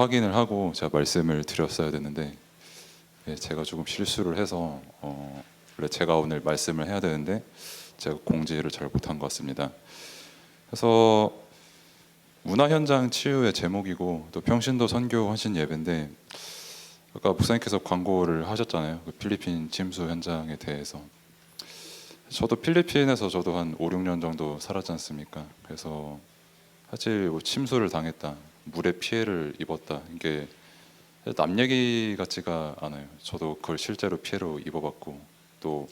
확인을 하고 제가 말씀을 드렸어야 되는데 제가 조금 실수를 해서 원래 제가 오늘 말씀을 해야 되는데 제가 공지를 잘 못한 것 같습니다. 그래서 문화 현장 치유의 제목이고 또 평신도 선교 헌신 예배인데 아까 목사님께서 광고를 하셨잖아요. 그 필리핀 침수 현장에 대해서. 저도 필리핀에서 저도 한 5, 6년 정도 살았지 않습니까? 그래서 사실 뭐 침수를 당했다, 물에 피해를 입었다, 이게 남 얘기 같지가 않아요. 저도 그걸 실제로 피해로 입어봤고 또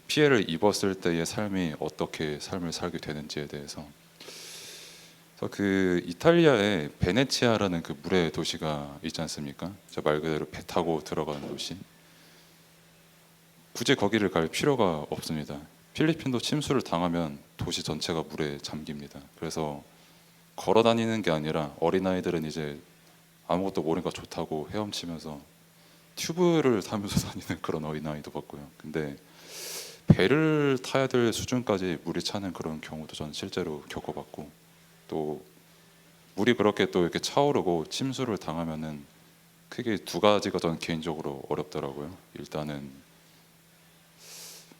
피해를 입었을 때의 삶이 어떻게 삶을 살게 되는지에 대해서. 그래서 그 이탈리아의 베네치아라는 그 물의 도시가 있지 않습니까? 저 말 그대로 배 타고 들어가는 도시. 굳이 거기를 갈 필요가 없습니다. 필리핀도 침수를 당하면 도시 전체가 물에 잠깁니다. 그래서 걸어 다니는 게 아니라 어린아이들은 이제 아무것도 모르니까 좋다고 헤엄치면서 튜브를 타면서 다니는 그런 어린아이도 봤고요. 근데 배를 타야 될 수준까지 물이 차는 그런 경우도 저는 실제로 겪어봤고, 또 물이 그렇게 또 이렇게 차오르고 침수를 당하면은 크게 두 가지가 저는 개인적으로 어렵더라고요. 일단은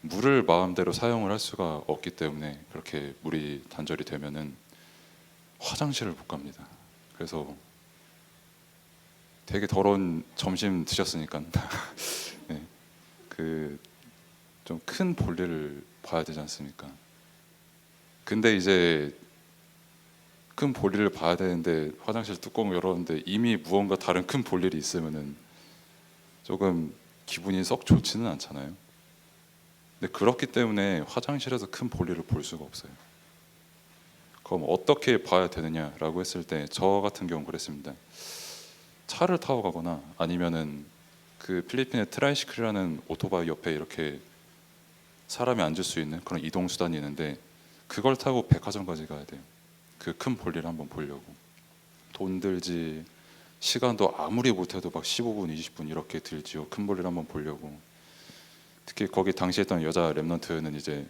물을 마음대로 사용을 할 수가 없기 때문에 그렇게 물이 단절이 되면은 화장실을 못 갑니다. 그래서 되게 더러운 점심 드셨으니까 네, 그 좀 큰 볼일을 봐야 되지 않습니까? 근데 이제 큰 볼일을 봐야 되는데 화장실 뚜껑을 열었는데 이미 무언가 다른 큰 볼일이 있으면은 조금 기분이 썩 좋지는 않잖아요. 근데 그렇기 때문에 화장실에서 큰 볼일을 볼 수가 없어요. 그럼 어떻게 봐야 되느냐라고 했을 때 저 같은 경우 그랬습니다. 차를 타고 가거나 아니면은 그 필리핀의 트라이시클이라는 오토바이 옆에 이렇게 사람이 앉을 수 있는 그런 이동 수단이 있는데 그걸 타고 백화점까지 가야 돼요. 그 큰 볼일 한번 보려고. 돈 들지, 시간도 아무리 못해도 막 15분, 20분 이렇게 들지요. 큰 볼일 한번 보려고. 특히 거기 당시에 있던 여자 랩런트는 이제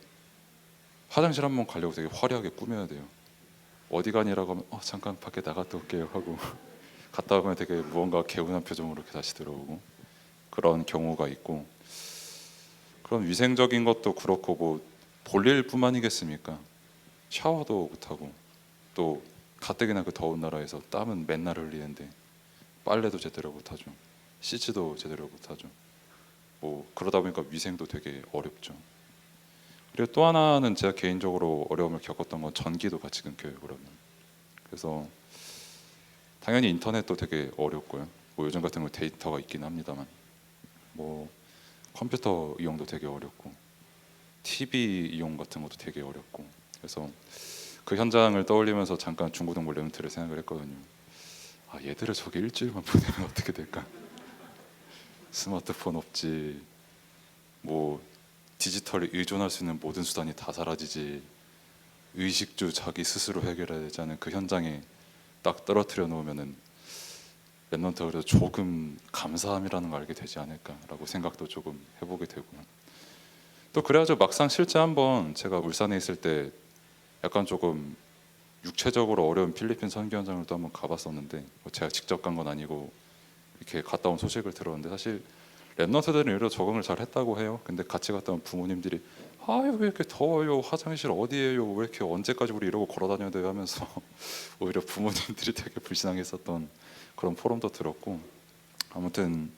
화장실 한번 가려고 되게 화려하게 꾸며야 돼요. 어디 가니라고 하면 잠깐 밖에 나갔다 올게요 하고 갔다 오면 되게 무언가 개운한 표정으로 이렇게 다시 들어오고 그런 경우가 있고, 그런 위생적인 것도 그렇고 뭐 볼일뿐만이겠습니까? 샤워도 못하고 또 가뜩이나 그 더운 나라에서 땀은 맨날 흘리는데 빨래도 제대로 못하죠. 씻지도 제대로 못하죠. 뭐 그러다 보니까 위생도 되게 어렵죠. 그리고 또 하나는 제가 개인적으로 어려움을 겪었던 건 전기도 같이 끊겨요. 그러면 그래서 당연히 인터넷도 되게 어렵고요. 뭐 요즘 같은 거 데이터가 있긴 합니다만 뭐 컴퓨터 이용도 되게 어렵고 TV 이용 같은 것도 되게 어렵고. 그래서 그 현장을 떠올리면서 잠깐 중고등부 랩런트를 생각을 했거든요. 얘들을 저기 일주일만 보내면 어떻게 될까? 스마트폰 없지, 뭐 디지털에 의존할 수 있는 모든 수단이 다 사라지지, 의식주 자기 스스로 해결해야 되지 않은 그 현장에 딱 떨어뜨려 놓으면은 랩런트가 그래도 조금 감사함이라는 걸 알게 되지 않을까라고 생각도 조금 해보게 되고요. 또 그래가지고 막상 실제 한번 제가 울산에 있을 때 약간 조금 육체적으로 어려운 필리핀 선교 현장을 또 한번 가봤었는데 뭐 제가 직접 간 건 아니고 이렇게 갔다 온 소식을 들었는데 사실 랩런트들은 오히려 적응을 잘 했다고 해요. 근데 같이 갔다 온 부모님들이 아유 왜 이렇게 더워요, 화장실 어디예요, 왜 이렇게 언제까지 우리 이러고 걸어 다녀야 돼요 하면서 오히려 부모님들이 되게 불쌍했었던 그런 포럼도 들었고, 아무튼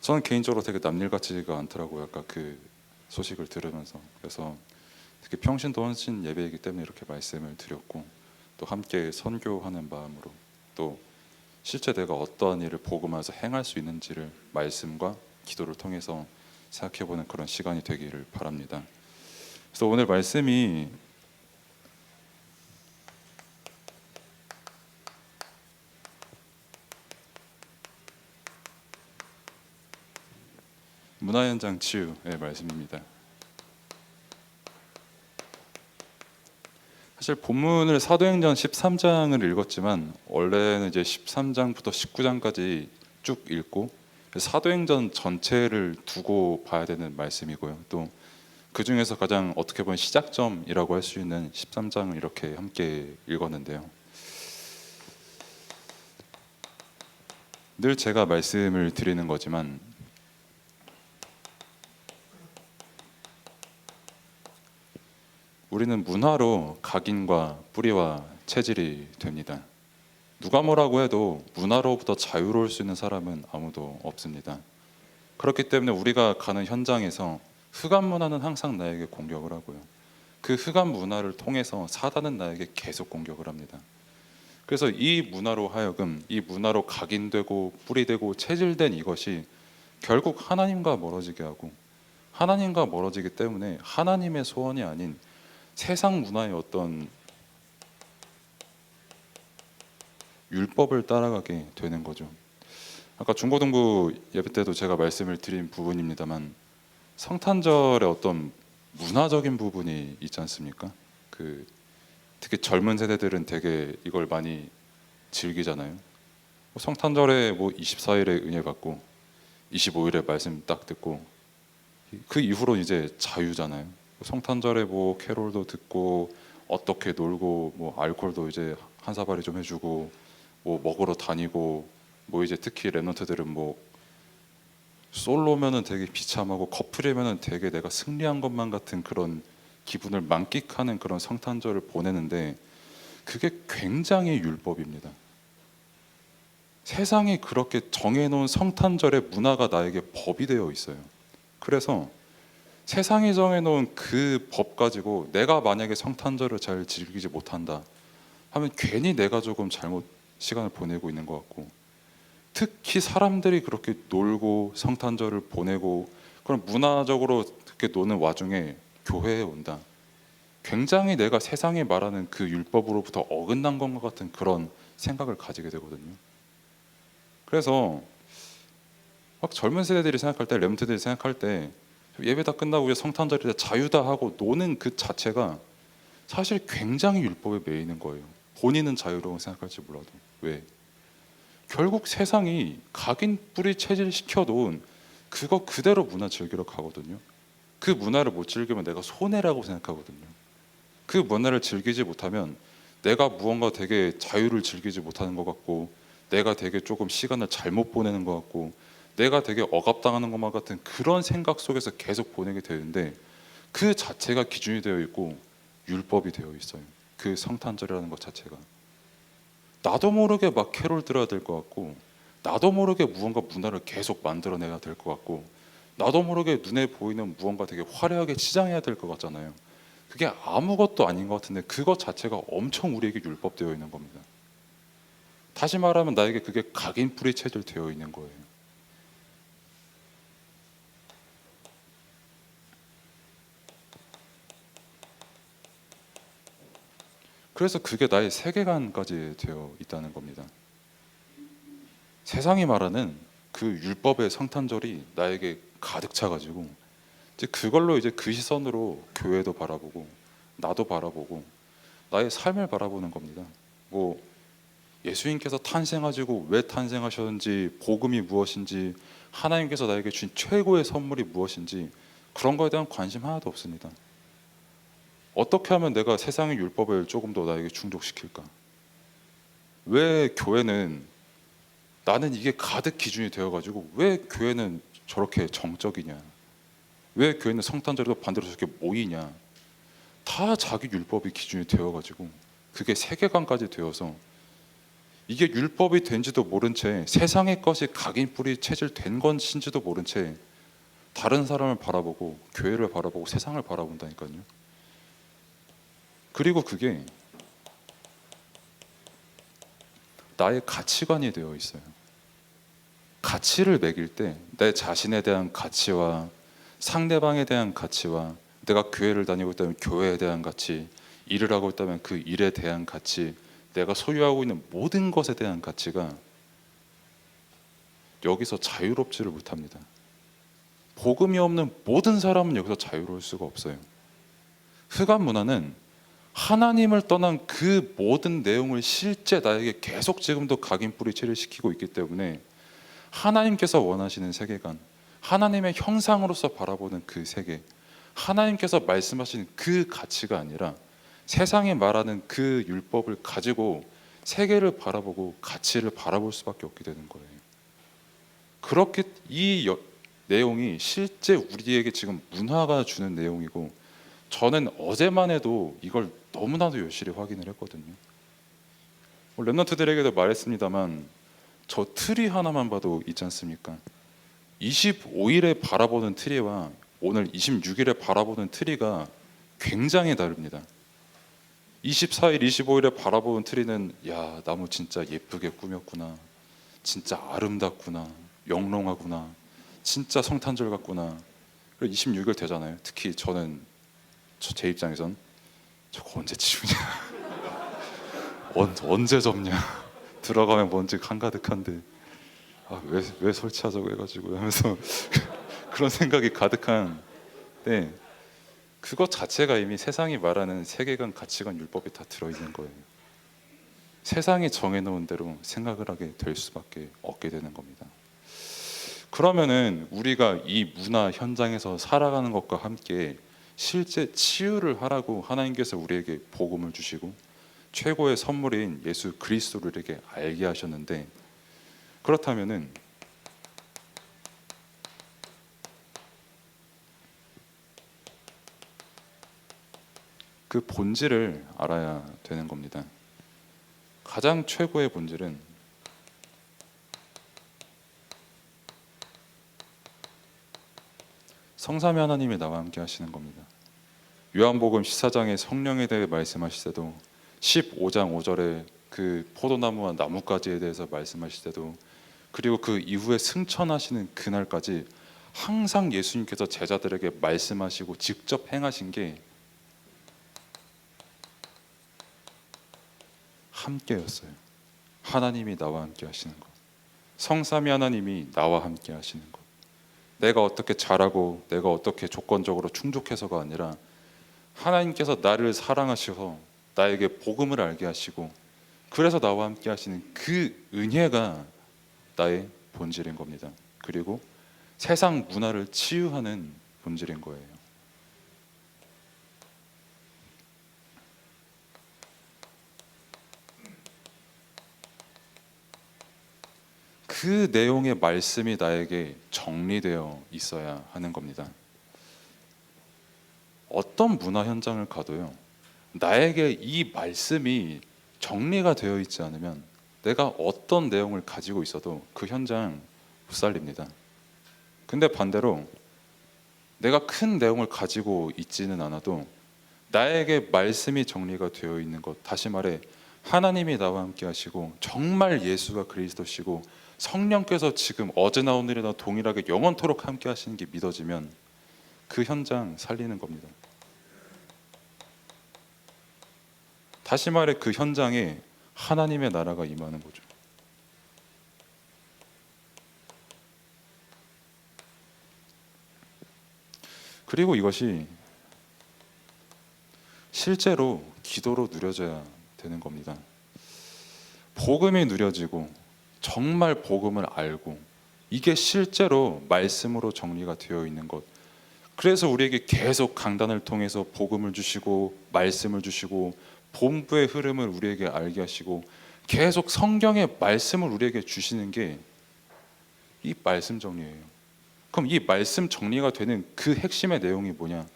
저는 개인적으로 되게 남일 같지가 않더라고요. 아까 그 소식을 들으면서. 그래서 특히 평신도 헌신 예배이기 때문에 이렇게 말씀을 드렸고, 또 함께 선교하는 마음으로 또 실제 내가 어떠한 일을 복음화해서 행할 수 있는지를 말씀과 기도를 통해서 생각해보는 그런 시간이 되기를 바랍니다. 그래서 오늘 말씀이 문화 현장 치유의 말씀입니다. 사실 본문을 사도행전 13장을 읽었지만 원래는 이제 13장부터 19장까지 쭉 읽고 사도행전 전체를 두고 봐야 되는 말씀이고요. 또 그 중에서 가장 어떻게 보면 시작점이라고 할 수 있는 13장을 이렇게 함께 읽었는데요. 늘 제가 말씀을 드리는 거지만 우리는 문화로 각인과 뿌리와 체질이 됩니다. 누가 뭐라고 해도 문화로부터 자유로울 수 있는 사람은 아무도 없습니다. 그렇기 때문에 우리가 가는 현장에서 흑암 문화는 항상 나에게 공격을 하고요. 그 흑암 문화를 통해서 사단은 나에게 계속 공격을 합니다. 그래서 이 문화로 하여금 이 문화로 각인되고 뿌리되고 체질된 이것이 결국 하나님과 멀어지게 하고 하나님과 멀어지기 때문에 하나님의 소원이 아닌 세상 문화의 어떤 율법을 따라가게 되는 거죠. 아까 중고등부 예배 때도 제가 말씀을 드린 부분입니다만 성탄절의 어떤 문화적인 부분이 있지 않습니까? 특히 젊은 세대들은 되게 이걸 많이 즐기잖아요. 성탄절에 24일에 은혜 받고 25일에 말씀 딱 듣고 그 이후로 이제 자유잖아요. 성탄절에 캐롤도 듣고 어떻게 놀고 알코올도 이제 한 사발이 좀 해주고 먹으러 다니고 이제 특히 랩런트들은 솔로면은 되게 비참하고 커플이면은 되게 내가 승리한 것만 같은 그런 기분을 만끽하는 그런 성탄절을 보내는데 그게 굉장히 율법입니다. 세상이 그렇게 정해놓은 성탄절의 문화가 나에게 법이 되어 있어요. 그래서 세상이 정해놓은 그 법 가지고 내가 만약에 성탄절을 잘 즐기지 못한다 하면 괜히 내가 조금 잘못 시간을 보내고 있는 것 같고, 특히 사람들이 그렇게 놀고 성탄절을 보내고 그런 문화적으로 그렇게 노는 와중에 교회에 온다, 굉장히 내가 세상이 말하는 그 율법으로부터 어긋난 것과 같은 그런 생각을 가지게 되거든요. 그래서 막 젊은 세대들이 생각할 때, 렘트들이 생각할 때 예배 다 끝나고 성탄절이다 자유다 하고 노는 그 자체가 사실 굉장히 율법에 매이는 거예요. 본인은 자유로운 생각할지 몰라도. 왜? 결국 세상이 각인 뿌리 체질 시켜놓은 그거 그대로 문화 즐기러 가거든요. 그 문화를 못 즐기면 내가 손해라고 생각하거든요. 그 문화를 즐기지 못하면 내가 무언가 되게 자유를 즐기지 못하는 것 같고, 내가 되게 조금 시간을 잘못 보내는 것 같고, 내가 되게 억압당하는 것만 같은 그런 생각 속에서 계속 보내게 되는데, 그 자체가 기준이 되어 있고 율법이 되어 있어요. 그 성탄절이라는 것 자체가 나도 모르게 막 캐롤 들어야 될 것 같고, 나도 모르게 무언가 문화를 계속 만들어내야 될 것 같고, 나도 모르게 눈에 보이는 무언가 되게 화려하게 치장해야 될 것 같잖아요. 그게 아무것도 아닌 것 같은데 그것 자체가 엄청 우리에게 율법되어 있는 겁니다. 다시 말하면 나에게 그게 각인 뿌리 체질 되어 있는 거예요. 그래서 그게 나의 세계관까지 되어 있다는 겁니다. 세상이 말하는 그 율법의 성탄절이 나에게 가득 차가지고 이제 그걸로 이제 그 시선으로 교회도 바라보고 나도 바라보고 나의 삶을 바라보는 겁니다. 예수님께서 탄생하시고 왜 탄생하셨는지, 복음이 무엇인지, 하나님께서 나에게 주신 최고의 선물이 무엇인지 그런 거에 대한 관심 하나도 없습니다. 어떻게 하면 내가 세상의 율법을 조금 더 나에게 충족시킬까? 왜 교회는, 나는 이게 가득 기준이 되어가지고 왜 교회는 저렇게 정적이냐? 왜 교회는 성탄절에도 반대로 저렇게 모이냐? 다 자기 율법이 기준이 되어가지고 그게 세계관까지 되어서 이게 율법이 된지도 모른 채, 세상의 것이 각인 뿌리 체질된 것인지도 모른 채 다른 사람을 바라보고 교회를 바라보고 세상을 바라본다니까요. 그리고 그게 나의 가치관이 되어 있어요. 가치를 매길 때 내 자신에 대한 가치와 상대방에 대한 가치와 내가 교회를 다니고 있다면 교회에 대한 가치, 일을 하고 있다면 그 일에 대한 가치, 내가 소유하고 있는 모든 것에 대한 가치가 여기서 자유롭지를 못합니다. 복음이 없는 모든 사람은 여기서 자유로울 수가 없어요. 흑암 문화는 하나님을 떠난 그 모든 내용을 실제 나에게 계속 지금도 각인 뿌리채를 시키고 있기 때문에 하나님께서 원하시는 세계관, 하나님의 형상으로서 바라보는 그 세계, 하나님께서 말씀하신 그 가치가 아니라 세상이 말하는 그 율법을 가지고 세계를 바라보고 가치를 바라볼 수밖에 없게 되는 거예요. 그렇게 내용이 실제 우리에게 지금 문화가 주는 내용이고, 저는 어제만 해도 이걸 너무나도 여실히 확인을 했거든요. 랩런트들에게도 말했습니다만 저 트리 하나만 봐도 있지 않습니까? 25일에 바라보는 트리와 오늘 26일에 바라보는 트리가 굉장히 다릅니다. 24일, 25일에 바라보는 트리는 야, 나무 진짜 예쁘게 꾸몄구나, 진짜 아름답구나, 영롱하구나, 진짜 성탄절 같구나. 그리고 26일 되잖아요. 특히 저는 제 입장에선 저거 언제 치우냐, 언제 접냐, 들어가면 먼지 한가득한데 왜 설치하자고 해가지고 하면서 그런 생각이 가득한 때, 그것 자체가 이미 세상이 말하는 세계관, 가치관, 율법이 다 들어있는 거예요. 세상이 정해놓은 대로 생각을 하게 될 수밖에 없게 되는 겁니다. 그러면은 우리가 이 문화 현장에서 살아가는 것과 함께 실제 치유를 하라고 하나님께서 우리에게 복음을 주시고 최고의 선물인 예수 그리스도를 우리에게 알게 하셨는데, 그렇다면은 그 본질을 알아야 되는 겁니다. 가장 최고의 본질은 성삼위 하나님이 나와 함께 하시는 겁니다. 요한복음 14장에 성령에 대해 말씀하실 때도, 15장 5절에 그 포도나무와 나뭇가지에 대해서 말씀하실 때도, 그리고 그 이후에 승천하시는 그날까지 항상 예수님께서 제자들에게 말씀하시고 직접 행하신 게 함께였어요. 하나님이 나와 함께 하시는 것, 성삼위 하나님이 나와 함께 하시는 것. 내가 어떻게 잘하고 내가 어떻게 조건적으로 충족해서가 아니라 하나님께서 나를 사랑하셔서 나에게 복음을 알게 하시고 그래서 나와 함께 하시는 그 은혜가 나의 본질인 겁니다. 그리고 세상 문화를 치유하는 본질인 거예요. 그 내용의 말씀이 나에게 정리되어 있어야 하는 겁니다. 어떤 문화 현장을 가도요, 나에게 이 말씀이 정리가 되어 있지 않으면 내가 어떤 내용을 가지고 있어도 그 현장 못 살립니다. 근데 반대로 내가 큰 내용을 가지고 있지는 않아도 나에게 말씀이 정리가 되어 있는 것, 다시 말해 하나님이 나와 함께 하시고 정말 예수가 그리스도시고 성령께서 지금 어제나 오늘이나 동일하게 영원토록 함께 하시는 게 믿어지면 그 현장 살리는 겁니다. 다시 말해 그 현장에 하나님의 나라가 임하는 거죠. 그리고 이것이 실제로 기도로 누려져야 되는 겁니다. 복음이 누려지고 정말 복음을 알고 이게 실제로 말씀으로 정리가 되어 있는 것, 그래서 우리에게 계속 강단을 통해서 복음을 주시고 말씀을 주시고 본부의 흐름을 우리에게 알게 하시고 계속 성경의 말씀을 우리에게 주시는 게 이 말씀 정리예요. 그럼 이 말씀 정리가 되는 그 핵심의 내용이 뭐냐?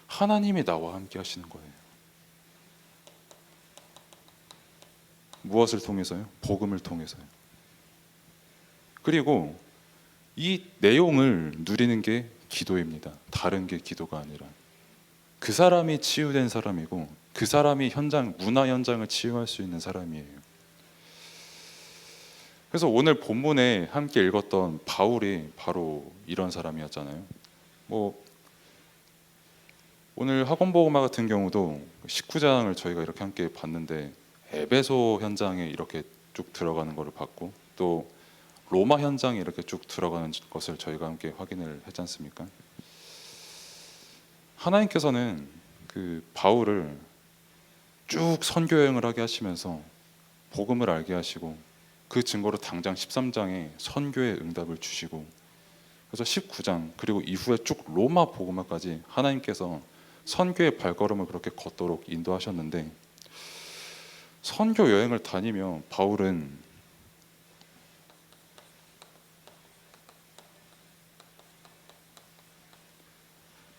하나님이 나와 함께 하시는 거예요. 무엇을 통해서요? 복음을 통해서요. 그리고 이 내용을 누리는 게 기도입니다. 다른 게 기도가 아니라 그 사람이 치유된 사람이고 그 사람이 문화 현장을 치유할 수 있는 사람이에요. 그래서 오늘 본문에 함께 읽었던 바울이 바로 이런 사람이었잖아요. 오늘 학원복음화 같은 경우도 19장을 저희가 이렇게 함께 봤는데 에베소 현장에 이렇게 쭉 들어가는 것을 봤고 또 로마 현장에 이렇게 쭉 들어가는 것을 저희가 함께 확인을 했지 않습니까? 하나님께서는 그 바울을 쭉 선교 여행을 하게 하시면서 복음을 알게 하시고 그 증거로 당장 13장에 선교의 응답을 주시고, 그래서 19장 그리고 이후에 쭉 로마 복음화까지 하나님께서 선교의 발걸음을 그렇게 걷도록 인도하셨는데, 선교 여행을 다니며 바울은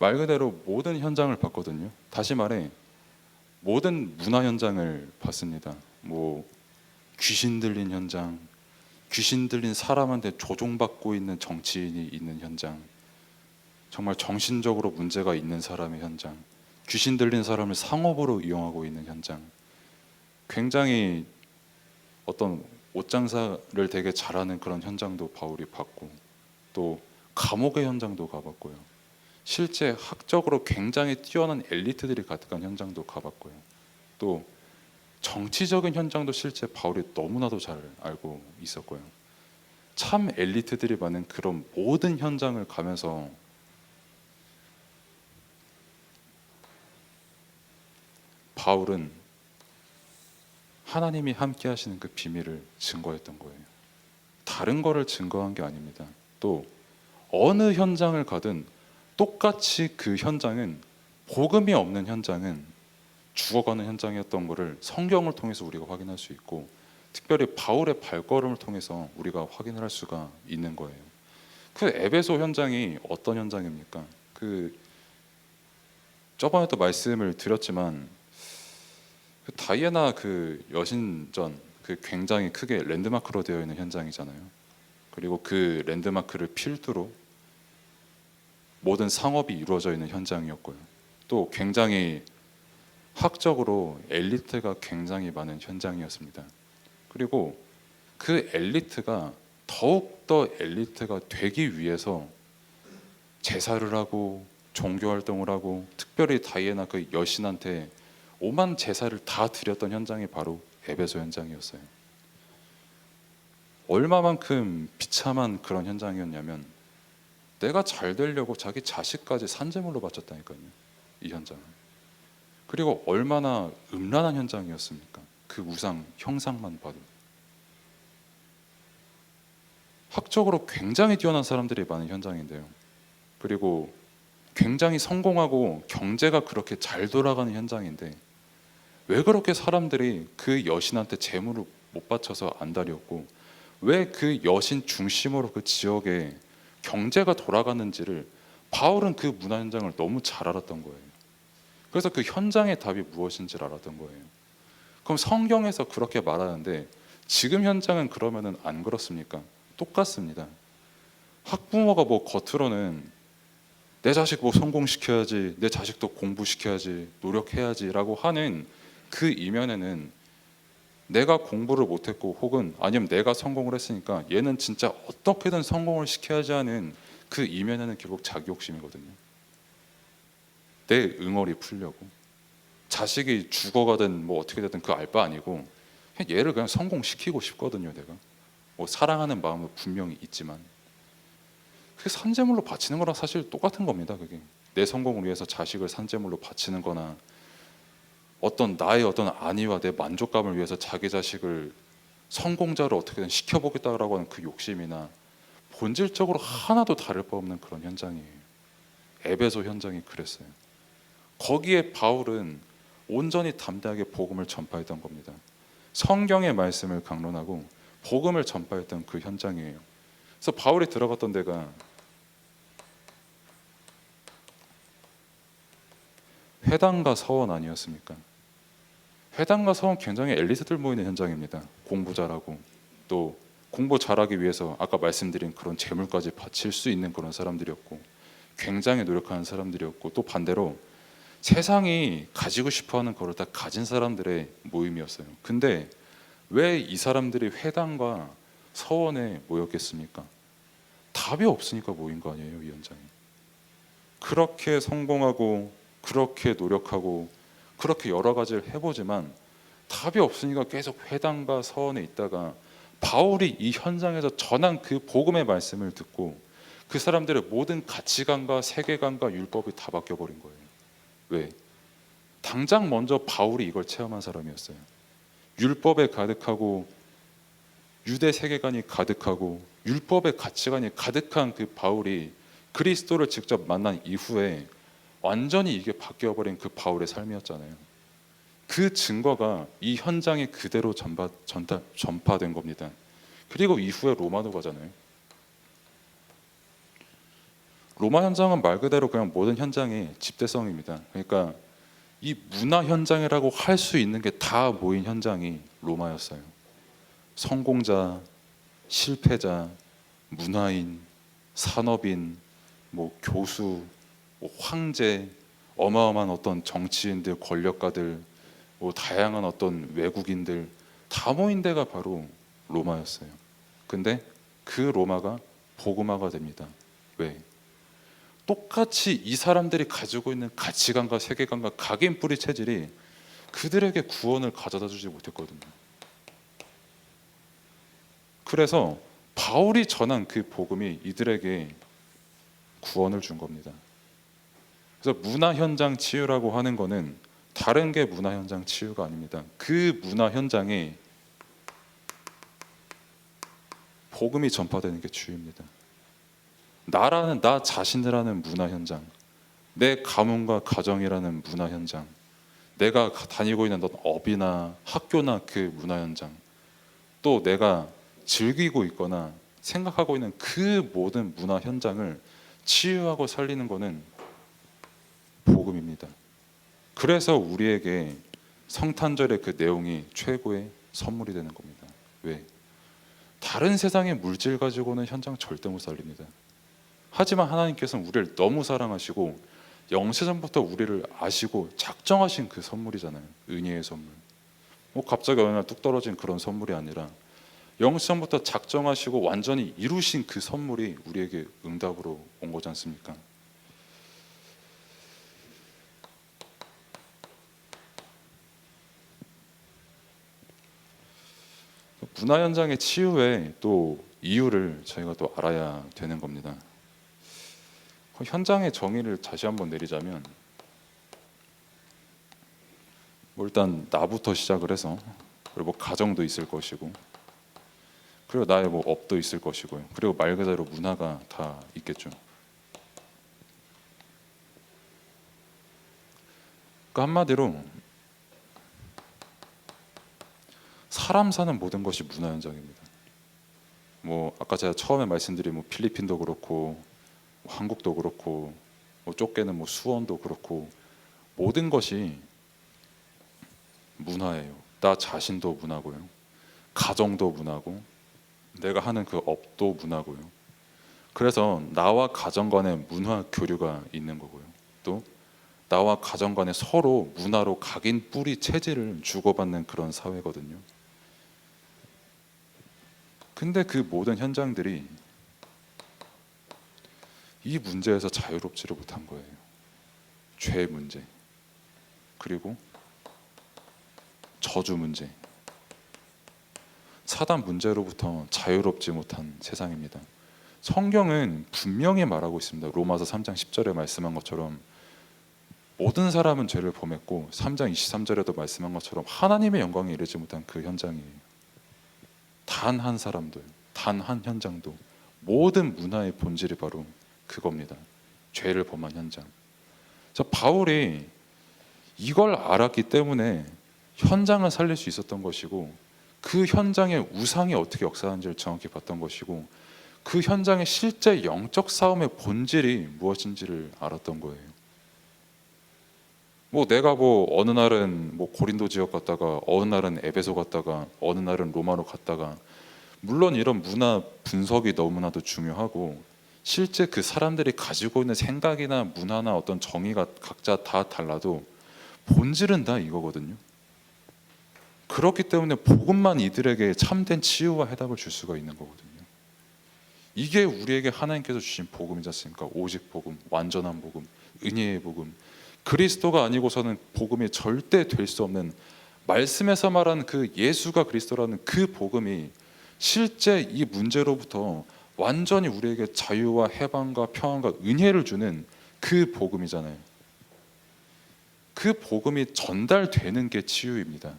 말 그대로 모든 현장을 봤거든요. 다시 말해 모든 문화 현장을 봤습니다. 뭐 귀신 들린 현장, 귀신 들린 사람한테 조종받고 있는 정치인이 있는 현장, 정말 정신적으로 문제가 있는 사람의 현장, 귀신 들린 사람을 상업으로 이용하고 있는 현장, 굉장히 어떤 옷장사를 되게 잘하는 그런 현장도 바울이 봤고, 또 감옥의 현장도 가봤고요. 실제 학적으로 굉장히 뛰어난 엘리트들이 가득한 현장도 가봤고요. 또 정치적인 현장도 실제 바울이 너무나도 잘 알고 있었고요. 참 엘리트들이 많은 그런 모든 현장을 가면서 바울은 하나님이 함께 하시는 그 비밀을 증거했던 거예요. 다른 거를 증거한 게 아닙니다. 또 어느 현장을 가든 똑같이 그 현장은, 복음이 없는 현장은 죽어가는 현장이었던 것을 성경을 통해서 우리가 확인할 수 있고, 특별히 바울의 발걸음을 통해서 우리가 확인을 할 수가 있는 거예요. 그 에베소 현장이 어떤 현장입니까? 저번에도 말씀을 드렸지만 그 다이애나 그 여신전, 그 굉장히 크게 랜드마크로 되어 있는 현장이잖아요. 그리고 그 랜드마크를 필두로 모든 상업이 이루어져 있는 현장이었고요. 또 굉장히 학적으로 엘리트가 굉장히 많은 현장이었습니다. 그리고 그 엘리트가 더욱더 엘리트가 되기 위해서 제사를 하고 종교활동을 하고, 특별히 다이애나 그 여신한테 오만 제사를 다 드렸던 현장이 바로 에베소 현장이었어요. 얼마만큼 비참한 그런 현장이었냐면, 내가 잘 되려고 자기 자식까지 산제물로 바쳤다니까요, 이 현장은. 그리고 얼마나 음란한 현장이었습니까? 그 우상 형상만 봐도. 학적으로 굉장히 뛰어난 사람들이 많은 현장인데요. 그리고 굉장히 성공하고 경제가 그렇게 잘 돌아가는 현장인데, 왜 그렇게 사람들이 그 여신한테 재물을 못 바쳐서 안달이었고, 왜 그 여신 중심으로 그 지역에 경제가 돌아가는지를 바울은 그 문화 현장을 너무 잘 알았던 거예요. 그래서 그 현장의 답이 무엇인지를 알았던 거예요. 그럼 성경에서 그렇게 말하는데 지금 현장은 그러면은 안 그렇습니까? 똑같습니다. 학부모가 뭐 겉으로는 내 자식 뭐 성공시켜야지, 내 자식도 공부시켜야지, 노력해야지라고 하는 그 이면에는 내가 공부를 못했고, 혹은 아니면 내가 성공을 했으니까 얘는 진짜 어떻게든 성공을 시켜야지 하는 그 이면에는 결국 자기 욕심이거든요. 내 응어리 풀려고, 자식이 죽어가든 뭐 어떻게 되든 그 알 바 아니고 그냥 얘를 그냥 성공시키고 싶거든요. 내가 뭐 사랑하는 마음은 분명히 있지만, 그게 산재물로 바치는 거랑 사실 똑같은 겁니다. 그게 내 성공을 위해서 자식을 산재물로 바치는 거나, 어떤 나의 어떤 안위와 내 만족감을 위해서 자기 자식을 성공자를 어떻게든 시켜보겠다라고 하는 그 욕심이나, 본질적으로 하나도 다를 바 없는 그런 현장이에요. 에베소 현장이 그랬어요. 거기에 바울은 온전히 담대하게 복음을 전파했던 겁니다. 성경의 말씀을 강론하고 복음을 전파했던 그 현장이에요. 그래서 바울이 들어갔던 데가 회당과 서원 아니었습니까? 회당과 서원 굉장히 엘리트들 모이는 현장입니다. 공부 잘하고, 또 공부 잘하기 위해서 아까 말씀드린 그런 재물까지 바칠 수 있는 그런 사람들이었고, 굉장히 노력하는 사람들이었고, 또 반대로 세상이 가지고 싶어하는 거를 다 가진 사람들의 모임이었어요. 근데 왜 이 사람들이 회당과 서원에 모였겠습니까? 답이 없으니까 모인 거 아니에요, 이 현장에. 그렇게 성공하고 그렇게 노력하고 그렇게 여러 가지를 해보지만 답이 없으니까 계속 회당과 서원에 있다가, 바울이 이 현장에서 전한 그 복음의 말씀을 듣고 그 사람들의 모든 가치관과 세계관과 율법이 다 바뀌어버린 거예요. 왜? 당장 먼저 바울이 이걸 체험한 사람이었어요. 율법에 가득하고 유대 세계관이 가득하고 율법의 가치관이 가득한 그 바울이 그리스도를 직접 만난 이후에 완전히 이게 바뀌어버린 그 바울의 삶이었잖아요. 그 증거가 이 현장에 그대로 전파된 겁니다. 그리고 이후에 로마로 가잖아요. 로마 현장은 말 그대로 그냥 모든 현장의 집대성입니다. 그러니까 이 문화 현장이라고 할 수 있는 게 다 모인 현장이 로마였어요. 성공자, 실패자, 문화인, 산업인, 뭐 교수, 뭐 황제, 어마어마한 어떤 정치인들, 권력가들, 뭐 다양한 어떤 외국인들 다 모인 데가 바로 로마였어요. 근데 그 로마가 복음화가 됩니다. 왜? 똑같이 이 사람들이 가지고 있는 가치관과 세계관과 각인 뿌리 체질이 그들에게 구원을 가져다 주지 못했거든요. 그래서 바울이 전한 그 복음이 이들에게 구원을 준 겁니다. 그래서 문화 현장 치유라고 하는 거는 다른 게 문화 현장 치유가 아닙니다. 그 문화 현장에 복음이 전파되는 게 주입니다. 나 자신이라는 문화 현장, 내 가문과 가정이라는 문화 현장, 내가 다니고 있는 어떤 업이나 학교나 그 문화 현장, 또 내가 즐기고 있거나 생각하고 있는 그 모든 문화 현장을 치유하고 살리는 것은 복음입니다. 그래서 우리에게 성탄절의 그 내용이 최고의 선물이 되는 겁니다. 왜? 다른 세상의 물질 가지고는 현장 절대 못 살립니다. 하지만 하나님께서는 우리를 너무 사랑하시고 영세전부터 우리를 아시고 작정하신 그 선물이잖아요. 은혜의 선물. 뭐 갑자기 어느 날 뚝 떨어진 그런 선물이 아니라 영세전부터 작정하시고 완전히 이루신 그 선물이 우리에게 응답으로 온 거지 않습니까? 문화 현장의 치유의 또 이유를 저희가 또 알아야 되는 겁니다. 현장의 정의를 다시 한번 내리자면, 뭐 일단 나부터 시작을 해서, 그리고 뭐 가정도 있을 것이고, 그리고 나의 뭐 업도 있을 것이고요. 그리고 말 그대로 문화가 다 있겠죠. 그러니까 한마디로 사람 사는 모든 것이 문화 현장입니다. 뭐 아까 제가 처음에 말씀드린 뭐 필리핀도 그렇고 한국도 그렇고 뭐 좁게는 뭐 수원도 그렇고 모든 것이 문화예요. 나 자신도 문화고요. 가정도 문화고 내가 하는 그 업도 문화고요. 그래서 나와 가정 간에 문화 교류가 있는 거고요. 또 나와 가정 간에 서로 문화로 각인 뿌리 체질을 주고받는 그런 사회거든요. 근데 그 모든 현장들이 이 문제에서 자유롭지를 못한 거예요. 죄 문제, 그리고 저주 문제, 사단 문제로부터 자유롭지 못한 세상입니다. 성경은 분명히 말하고 있습니다. 로마서 3장 10절에 말씀한 것처럼 모든 사람은 죄를 범했고 3장 23절에도 말씀한 것처럼 하나님의 영광에 이르지 못한 그 현장이에요. 단 한 사람도, 단 한 현장도, 모든 문화의 본질이 바로 그겁니다. 죄를 범한 현장. 바울이 이걸 알았기 때문에 현장을 살릴 수 있었던 것이고, 그 현장의 우상이 어떻게 역사하는지를 정확히 봤던 것이고, 그 현장의 실제 영적 싸움의 본질이 무엇인지를 알았던 거예요. 뭐 내가 뭐 어느 날은 뭐 고린도 지역 갔다가 어느 날은 에베소 갔다가 어느 날은 로마로 갔다가, 물론 이런 문화 분석이 너무나도 중요하고 실제 그 사람들이 가지고 있는 생각이나 문화나 어떤 정의가 각자 다 달라도 본질은 다 이거거든요. 그렇기 때문에 복음만 이들에게 참된 치유와 해답을 줄 수가 있는 거거든요. 이게 우리에게 하나님께서 주신 복음이지 않습니까? 오직 복음, 완전한 복음, 은혜의 복음. 그리스도가 아니고서는 복음이 절대 될 수 없는, 말씀에서 말하는 그 예수가 그리스도라는 그 복음이 실제 이 문제로부터 완전히 우리에게 자유와 해방과 평안과 은혜를 주는 그 복음이잖아요. 그 복음이 전달되는 게 치유입니다.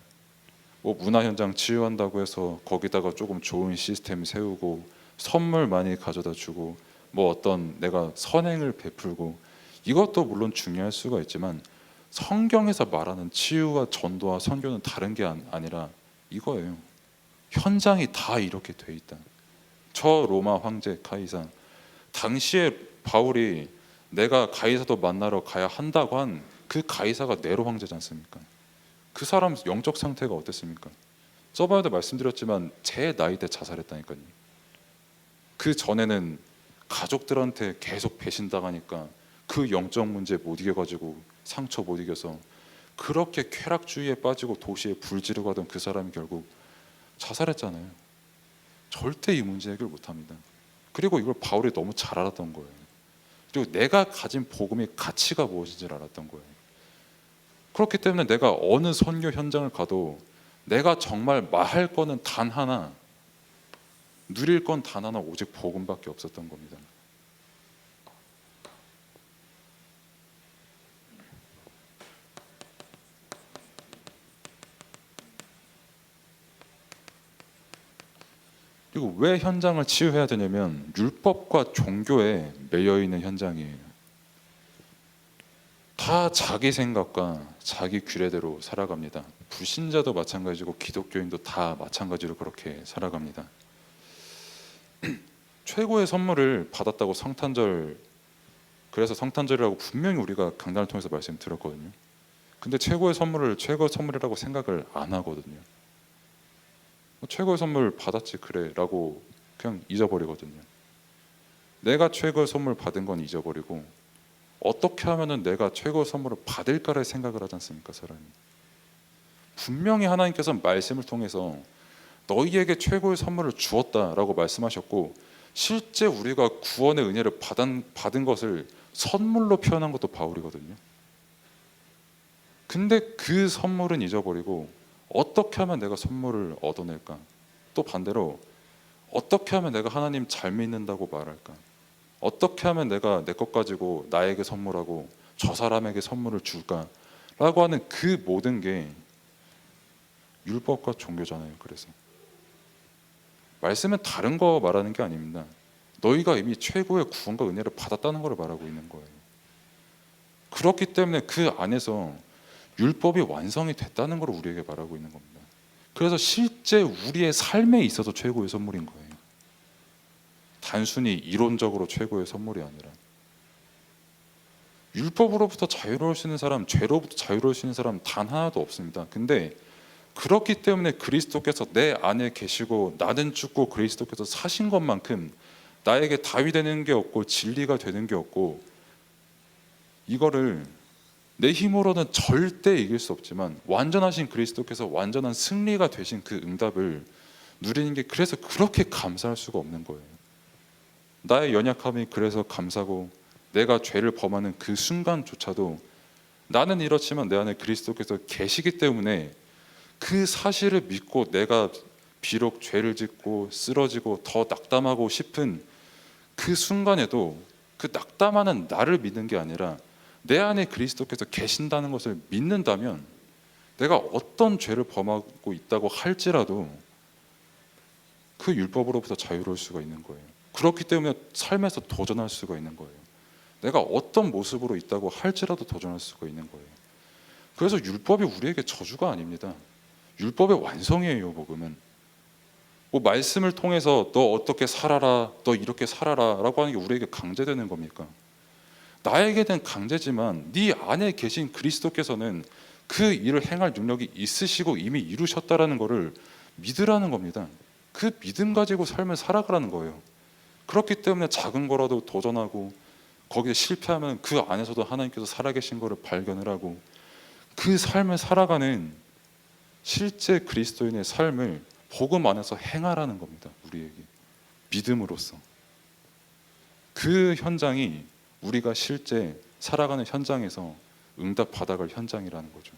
뭐 문화 현장 치유한다고 해서 거기다가 조금 좋은 시스템 세우고 선물 많이 가져다 주고 뭐 어떤 내가 선행을 베풀고, 이것도 물론 중요할 수가 있지만 성경에서 말하는 치유와 전도와 선교는 다른 게 아니라 이거예요. 현장이 다 이렇게 돼 있다. 저 로마 황제 카이사, 당시에 바울이 내가 가이사도 만나러 가야 한다고 한 그 가이사가 네로 황제지 않습니까? 그 사람 영적 상태가 어땠습니까? 저번에도 말씀드렸지만 제 나이 때 자살했다니까요. 그 전에는 가족들한테 계속 배신당하니까 그 영적 문제 못 이겨가지고 상처 못 이겨서 그렇게 쾌락주의에 빠지고 도시에 불 지르고 하던 그 사람이 결국 자살했잖아요. 절대 이 문제 해결 못합니다. 그리고 이걸 바울이 너무 잘 알았던 거예요. 그리고 내가 가진 복음의 가치가 무엇인지를 알았던 거예요. 그렇기 때문에 내가 어느 선교 현장을 가도 내가 정말 말할 거는 단 하나, 누릴 건 단 하나, 오직 복음밖에 없었던 겁니다. 그리고 왜 현장을 치유해야 되냐면 율법과 종교에 매여 있는 현장이에요. 다 자기 생각과 자기 규례대로 살아갑니다. 불신자도 마찬가지고 기독교인도 다 마찬가지로 그렇게 살아갑니다. 최고의 선물을 받았다고 성탄절, 그래서 성탄절이라고 분명히 우리가 강단을 통해서 말씀 드렸거든요. 근데 최고의 선물이라고 생각을 안 하거든요. 최고의 선물 받았지 그래 라고 그냥 잊어버리거든요. 내가 최고의 선물 받은 건 잊어버리고 어떻게 하면 내가 최고의 선물을 받을까를 생각을 하지 않습니까? 사람이 분명히 하나님께서 말씀을 통해서 너희에게 최고의 선물을 주었다라고 말씀하셨고, 실제 우리가 구원의 은혜를 받은 것을 선물로 표현한 것도 바울이거든요. 근데 그 선물은 잊어버리고 어떻게 하면 내가 선물을 얻어낼까? 또 반대로 어떻게 하면 내가 하나님 잘 믿는다고 말할까? 어떻게 하면 내가 내 것 가지고 나에게 선물하고 저 사람에게 선물을 줄까? 라고 하는 그 모든 게 율법과 종교잖아요. 그래서 말씀은 다른 거 말하는 게 아닙니다. 너희가 이미 최고의 구원과 은혜를 받았다는 걸 말하고 있는 거예요. 그렇기 때문에 그 안에서 율법이 완성이 됐다는 걸 우리에게 말하고 있는 겁니다. 그래서 실제 우리의 삶에 있어서 최고의 선물인 거예요. 단순히 이론적으로 최고의 선물이 아니라. 율법으로부터 자유로울 수 있는 사람, 죄로부터 자유로울 수 있는 사람 단 하나도 없습니다. 근데 그렇기 때문에 그리스도께서 내 안에 계시고 나는 죽고 그리스도께서 사신 것만큼 나에게 답이 되는 게 없고 진리가 되는 게 없고, 이거를 내 힘으로는 절대 이길 수 없지만 완전하신 그리스도께서 완전한 승리가 되신 그 응답을 누리는 게 그래서 그렇게 감사할 수가 없는 거예요. 나의 연약함이 그래서 감사고, 내가 죄를 범하는 그 순간조차도 나는 이렇지만 내 안에 그리스도께서 계시기 때문에 그 사실을 믿고 내가 비록 죄를 짓고 쓰러지고 더 낙담하고 싶은 그 순간에도 그 낙담하는 나를 믿는 게 아니라 내 안에 그리스도께서 계신다는 것을 믿는다면 내가 어떤 죄를 범하고 있다고 할지라도 그 율법으로부터 자유로울 수가 있는 거예요. 그렇기 때문에 삶에서 도전할 수가 있는 거예요. 내가 어떤 모습으로 있다고 할지라도 도전할 수가 있는 거예요. 그래서 율법이 우리에게 저주가 아닙니다. 율법의 완성이에요. 복음은 뭐 말씀을 통해서 너 어떻게 살아라, 너 이렇게 살아라 라고 하는 게 우리에게 강제되는 겁니까? 나에게는 강제지만 네 안에 계신 그리스도께서는 그 일을 행할 능력이 있으시고 이미 이루셨다라는 것을 믿으라는 겁니다. 그 믿음 가지고 삶을 살아가라는 거예요. 그렇기 때문에 작은 거라도 도전하고 거기에 실패하면 그 안에서도 하나님께서 살아계신 것을 발견을 하고 그 삶을 살아가는 실제 그리스도인의 삶을 복음 안에서 행하라는 겁니다. 우리에게 믿음으로써. 그 현장이 우리가 실제 살아가는 현장에서 응답 받아갈 현장이라는 거죠.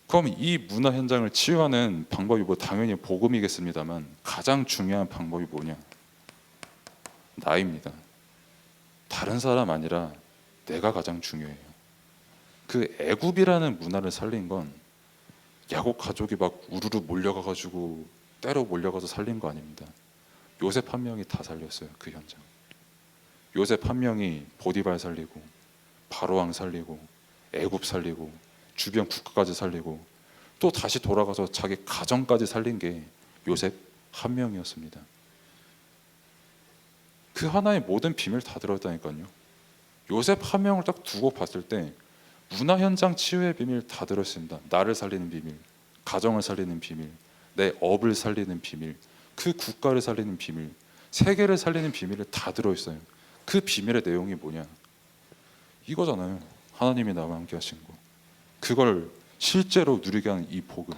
그럼 이 문화 현장을 치유하는 방법이 뭐 당연히 복음이겠습니다만 가장 중요한 방법이 뭐냐? 나입니다. 다른 사람 아니라 내가 가장 중요해요. 그 애굽이라는 문화를 살린 건 야곱 가족이 막 우르르 몰려가가지고 때로 몰려가서 살린 거 아닙니다. 요셉 한 명이 다 살렸어요. 그 현장. 요셉 한 명이 보디발 살리고 바로왕 살리고 애굽 살리고 주변 국가까지 살리고 또 다시 돌아가서 자기 가정까지 살린 게 요셉 한 명이었습니다. 그 하나의 모든 비밀 다 들어있다니까요. 요셉 한 명을 딱 두고 봤을 때 문화 현장 치유의 비밀 다 들었습니다. 나를 살리는 비밀, 가정을 살리는 비밀, 내 업을 살리는 비밀, 그 국가를 살리는 비밀, 세계를 살리는 비밀이 다 들어있어요. 그 비밀의 내용이 뭐냐? 이거잖아요. 하나님이 나와 함께 하신 거. 그걸 실제로 누리게 하는 이 복음.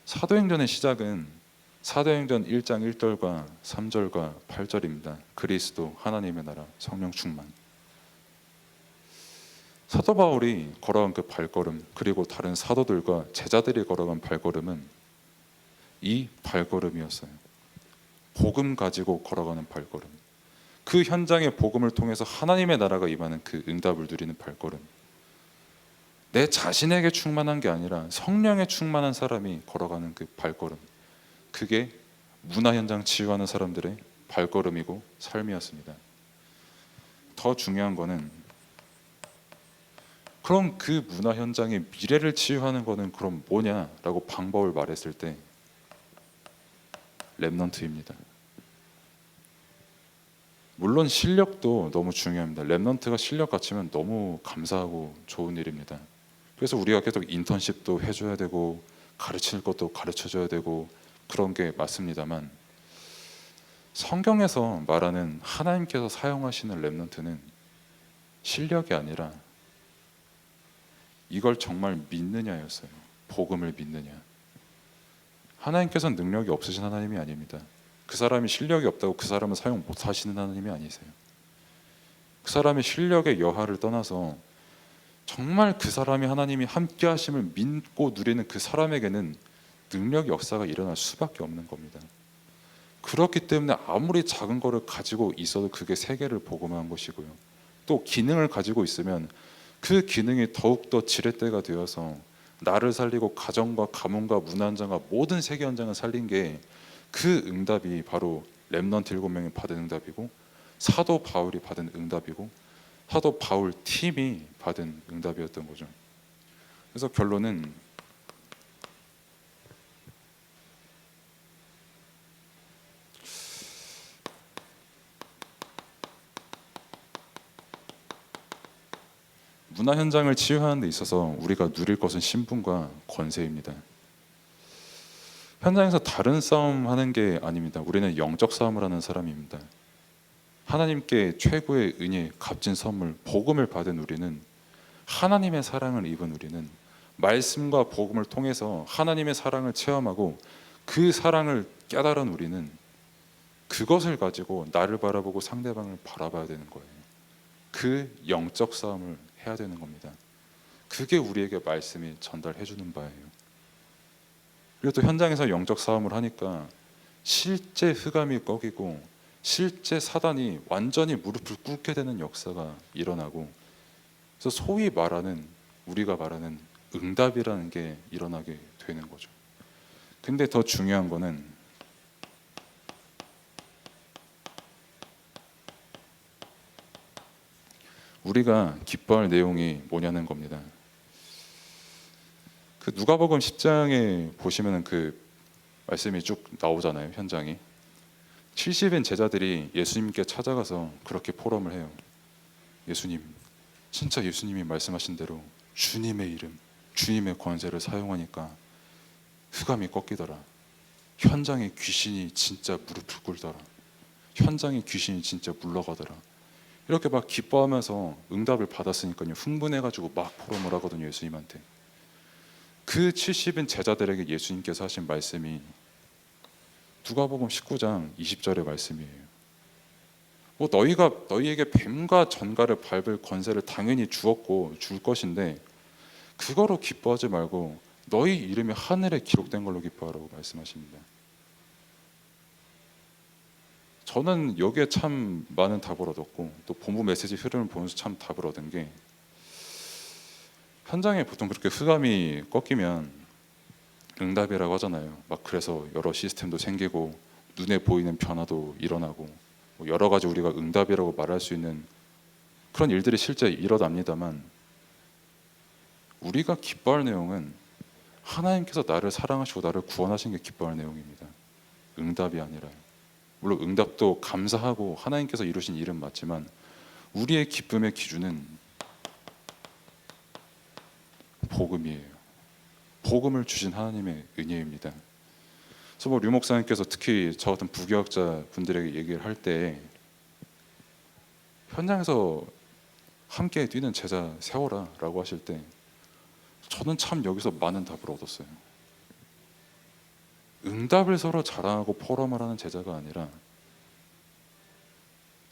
사도행전의 시작은 사도행전 1장 1절과 3절과 8절입니다. 그리스도, 하나님의 나라, 성령 충만. 사도 바울이 걸어간 그 발걸음, 그리고 다른 사도들과 제자들이 걸어간 발걸음은 이 발걸음이었어요. 복음 가지고 걸어가는 발걸음. 그 현장의 복음을 통해서 하나님의 나라가 임하는 그 응답을 누리는 발걸음. 내 자신에게 충만한 게 아니라 성령에 충만한 사람이 걸어가는 그 발걸음. 그게 문화 현장 치유하는 사람들의 발걸음이고 삶이었습니다. 더 중요한 거는, 그럼 그 문화 현장의 미래를 치유하는 거는 그럼 뭐냐라고 방법을 말했을 때 렘넌트입니다. 물론 실력도 너무 중요합니다. 렘넌트가 실력 갖추면 너무 감사하고 좋은 일입니다. 그래서 우리가 계속 인턴십도 해줘야 되고 가르칠 것도 가르쳐줘야 되고 그런 게 맞습니다만, 성경에서 말하는 하나님께서 사용하시는 렘넌트는 실력이 아니라 이걸 정말 믿느냐였어요. 복음을 믿느냐. 하나님께서는 능력이 없으신 하나님이 아닙니다. 그 사람이 실력이 없다고 그 사람을 사용 못 하시는 하나님이 아니세요. 그 사람의 실력의 여하를 떠나서 정말 그 사람이 하나님이 함께 하심을 믿고 누리는 그 사람에게는 능력 역사가 일어날 수밖에 없는 겁니다. 그렇기 때문에 아무리 작은 거를 가지고 있어도 그게 세계를 복음화한 것이고요. 또 기능을 가지고 있으면 그 기능이 더욱더 지렛대가 되어서 나를 살리고 가정과 가문과 문화 현장과 모든 세계 현장을 살린 게 그 응답이 바로 렘넌트 7명이 받은 응답이고, 사도 바울이 받은 응답이고, 사도 바울 팀이 받은 응답이었던 거죠. 그래서 결론은 문화 현장을 치유하는 데 있어서 우리가 누릴 것은 신분과 권세입니다. 현장에서 다른 싸움 하는 게 아닙니다. 우리는 영적 싸움을 하는 사람입니다. 하나님께 최고의 은혜, 값진 선물, 복음을 받은 우리는, 하나님의 사랑을 입은 우리는 말씀과 복음을 통해서 하나님의 사랑을 체험하고 그 사랑을 깨달은 우리는 그것을 가지고 나를 바라보고 상대방을 바라봐야 되는 거예요. 그 영적 싸움을 해야 되는 겁니다. 그게 우리에게 말씀이 전달해 주는 바예요. 그리고 또 현장에서 영적 싸움을 하니까 실제 흑암이 꺾이고 실제 사단이 완전히 무릎을 꿇게 되는 역사가 일어나고, 그래서 소위 말하는, 우리가 말하는 응답이라는 게 일어나게 되는 거죠. 근데 더 중요한 거는 우리가 기뻐할 내용이 뭐냐는 겁니다. 그 누가복음 10장에 보시면은 그 말씀이 쭉 나오잖아요. 현장이 70인 제자들이 예수님께 찾아가서 그렇게 포럼을 해요. 예수님, 진짜 예수님이 말씀하신 대로 주님의 이름, 주님의 권세를 사용하니까 흑암이 꺾이더라. 현장에 귀신이 진짜 무릎을 꿇더라. 현장에 귀신이 진짜 물러가더라. 이렇게 막 기뻐하면서 응답을 받았으니까요, 흥분해가지고 막 포럼을 하거든요, 예수님한테. 그 70인 제자들에게 예수님께서 하신 말씀이 누가복음 19장 20절의 말씀이에요. 뭐 너희에게 뱀과 전갈을 밟을 권세를 당연히 주었고 줄 것인데 그거로 기뻐하지 말고 너희 이름이 하늘에 기록된 걸로 기뻐하라고 말씀하십니다. 저는 여기에 참 많은 답을 얻었고, 또 본부 메시지 흐름을 보면서 참 답을 얻은 게, 현장에 보통 그렇게 흑암이 꺾이면 응답이라고 하잖아요. 막 그래서 여러 시스템도 생기고 눈에 보이는 변화도 일어나고, 뭐 여러 가지 우리가 응답이라고 말할 수 있는 그런 일들이 실제 일어납니다만, 우리가 기뻐할 내용은 하나님께서 나를 사랑하시고 나를 구원하신 게 기뻐할 내용입니다. 응답이 아니라. 물론 응답도 감사하고 하나님께서 이루신 일은 맞지만 우리의 기쁨의 기준은 복음이에요. 복음을 주신 하나님의 은혜입니다. 그래서 뭐 류 목사님께서 특히 저 같은 부교학자 분들에게 얘기를 할 때 현장에서 함께 뛰는 제자 세워라 라고 하실 때 저는 참 여기서 많은 답을 얻었어요. 응답을 서로 자랑하고 포럼을 하는 제자가 아니라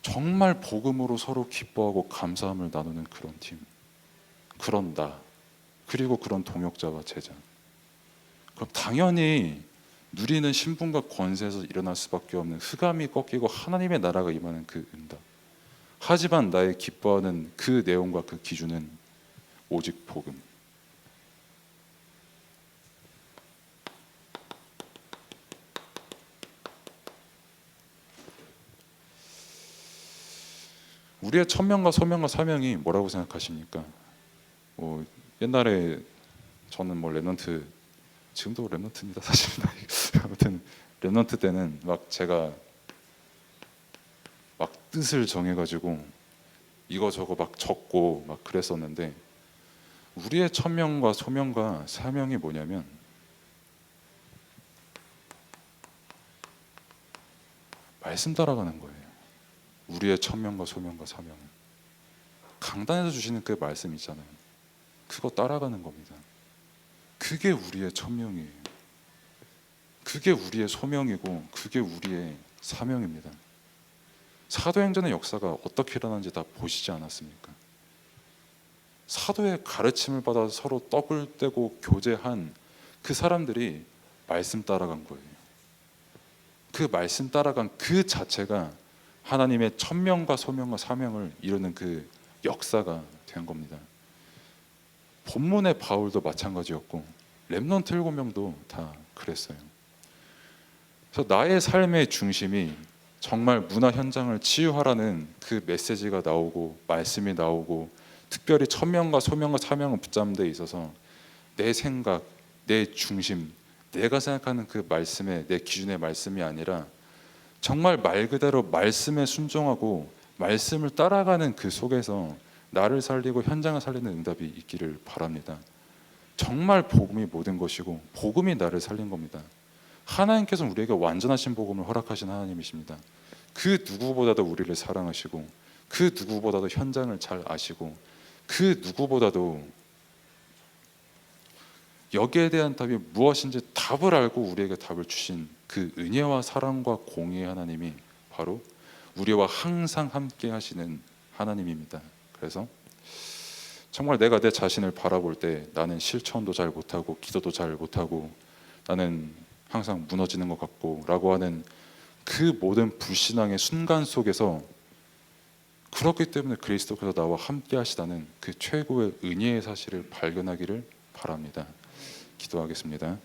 정말 복음으로 서로 기뻐하고 감사함을 나누는 그런 팀, 그런 나, 그리고 그런 동역자와 제자. 그럼 당연히 누리는 신분과 권세에서 일어날 수밖에 없는 흑암이 꺾이고 하나님의 나라가 임하는 그 응답. 하지만 나의 기뻐하는 그 내용과 그 기준은 오직 복음. 우리의 천명과 소명과 사명이 뭐라고 생각하십니까? 뭐 옛날에 저는 뭐 랩넌트, 지금도 랩넌트입니다 사실. 아무튼 랩넌트 때는 막 제가 막 뜻을 정해가지고 이거저거 막 적고 막 그랬었는데, 우리의 천명과 소명과 사명이 뭐냐면 말씀 따라가는 거예요. 우리의 천명과 소명과 사명은 강단에서 주시는 그 말씀 있잖아요. 그거 따라가는 겁니다. 그게 우리의 천명이에요. 그게 우리의 소명이고 그게 우리의 사명입니다. 사도행전의 역사가 어떻게 일어나는지 다 보시지 않았습니까? 사도의 가르침을 받아 서로 떡을 떼고 교제한 그 사람들이 말씀 따라간 거예요. 그 말씀 따라간 그 자체가 하나님의 천명과 소명과 사명을 이루는 그 역사가 된 겁니다. 본문의 바울도 마찬가지였고 렘넌트 7명도 다 그랬어요. 그래서 나의 삶의 중심이 정말 문화 현장을 치유하라는 그 메시지가 나오고 말씀이 나오고 특별히 천명과 소명과 사명을 붙잡는 데 있어서 내 생각, 내 중심, 내가 생각하는 그 말씀의 내 기준의 말씀이 아니라 정말 말 그대로 말씀에 순종하고 말씀을 따라가는 그 속에서 나를 살리고 현장을 살리는 응답이 있기를 바랍니다. 정말 복음이 모든 것이고 복음이 나를 살린 겁니다. 하나님께서는 우리에게 완전하신 복음을 허락하신 하나님이십니다. 그 누구보다도 우리를 사랑하시고 그 누구보다도 현장을 잘 아시고 그 누구보다도 여기에 대한 답이 무엇인지 답을 알고 우리에게 답을 주신 그 은혜와 사랑과 공의의 하나님이 바로 우리와 항상 함께 하시는 하나님입니다. 그래서 정말 내가 내 자신을 바라볼 때 나는 실천도 잘 못하고 기도도 잘 못하고 나는 항상 무너지는 것 같고 라고 하는 그 모든 불신앙의 순간 속에서 그렇기 때문에 그리스도께서 나와 함께 하시다는 그 최고의 은혜의 사실을 발견하기를 바랍니다. 기도하겠습니다.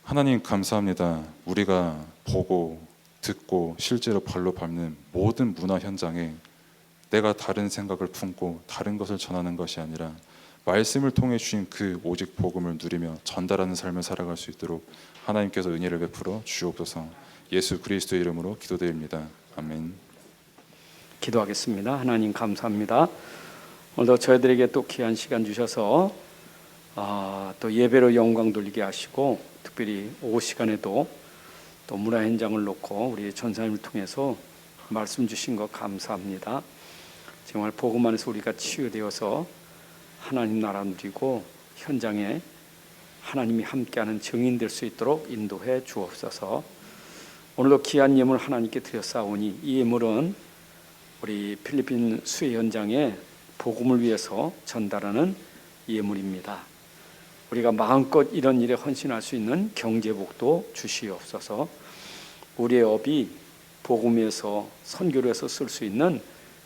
하나님 감사합니다. 우리가 보고 듣고 실제로 발로 밟는 모든 문화 현장에 내가 다른 생각을 품고 다른 것을 전하는 것이 아니라 말씀을 통해 주신 그 오직 복음을 누리며 전달하는 삶을 살아갈 수 있도록 하나님께서 은혜를 베풀어 주옵소서. 예수 그리스도의 이름으로 기도드립니다. 아멘. 기도하겠습니다. 하나님 감사합니다. 오늘도 저희들에게 또 귀한 시간 주셔서 또 예배로 영광 돌리게 하시고 특별히 오후 시간에도 또 문화 현장을 놓고 우리 전사님을 통해서 말씀 주신 것 감사합니다. 정말 복음 안에서 우리가 치유되어서 하나님 나라 누리고 현장에 하나님이 함께하는 증인 될 수 있도록 인도해 주옵소서. 오늘도 귀한 예물 하나님께 드렸사오니 이 예물은 우리 필리핀 수해 현장에 복음을 위해서 전달하는 예물입니다. 우리가 마음껏 이런 일에 헌신할 수 있는 경제복도 주시옵소서. 우리의 업이 복음에서 선교를 해서 쓸 수 있는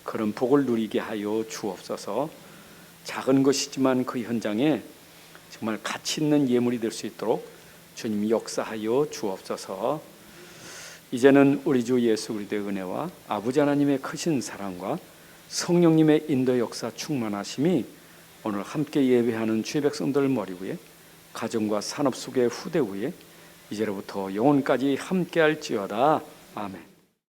그런 복을 누리게 하여 주옵소서. 작은 것이지만 그 현장에 정말 가치 있는 예물이 될 수 있도록 주님 역사하여 주옵소서. 이제는 우리 주 예수 그리스도의 은혜와 아버지 하나님의 크신 사랑과 성령님의 인도 역사 충만하심이 오늘 함께 예배하는 주의 백성들 머리 위에, 가정과 산업 속의 후대 위에 이제로부터 영원까지 함께할지어다. 아멘.